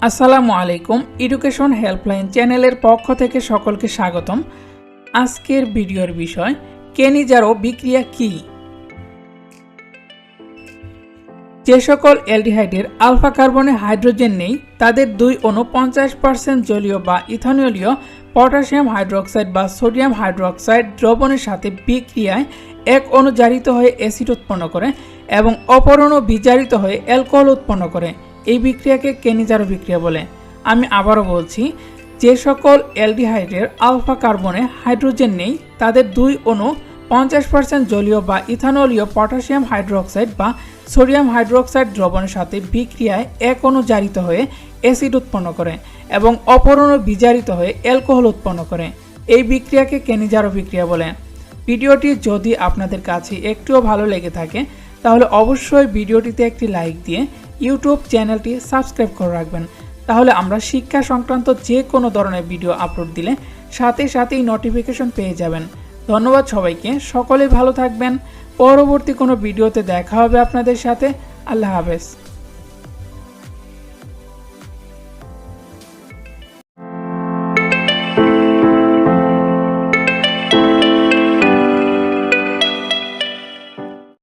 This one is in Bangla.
আসসালামু আলাইকুম। এডুকেশন হেল্পলাইন চ্যানেলের পক্ষ থেকে সকলকে স্বাগতম। আজকের ভিডিওর বিষয় কেনিজারো বিক্রিয়া কি। যে সকল অ্যালডিহাইডের আলফা কার্বনে হাইড্রোজেন নেই তাদের দুই অণু 50% জলীয় বা ইথানলীয় পটাশিয়াম হাইড্রোক্সাইড বা সোডিয়াম হাইড্রোক্সাইড দ্রবণের সাথে বিক্রিয়ায় এক অণু জারিত হয়ে অ্যাসিড উৎপন্ন করে এবং অপর অণু বিজারিত হয়ে অ্যালকোহল উৎপন্ন করে। এই বিক্রিয়াকে কেনিজারো বিক্রিয়া বলে। আমি আবারও বলছি, যে সকল অ্যালডিহাইডের আলফা কার্বনে হাইড্রোজেন নেই তাদের দুই অণু 50% জলীয় বা ইথানলীয় পটাশিয়াম হাইড্রোক্সাইড বা সোডিয়াম হাইড্রোক্সাইড দ্রবণের সাথে বিক্রিয়ায় এক অণু জারিত হয়ে অ্যাসিড উৎপন্ন করে এবং অপর অণু বিজারিত হয়ে অ্যালকোহল উৎপন্ন করে। এই বিক্রিয়াকে কেনিজারো বিক্রিয়া বলে। ভিডিওটি যদি আপনাদের কাছে একটুও ভালো লেগে থাকে তাহলে অবশ্যই ভিডিওটিতে একটি লাইক দিয়ে ইউটিউব চ্যানেলটি সাবস্ক্রাইব করে রাখবেন। তাহলে আমরা শিক্ষা সংক্রান্ত যে কোনো ধরনের ভিডিও আপলোড দিলে সাথে সাথেই নোটিফিকেশন পেয়ে যাবেন। ধন্যবাদ সবাইকে, সকলে ভালো থাকবেন। পরবর্তী কোনো ভিডিওতে দেখা হবে আপনাদের সাথে। আল্লাহ হাফেজ।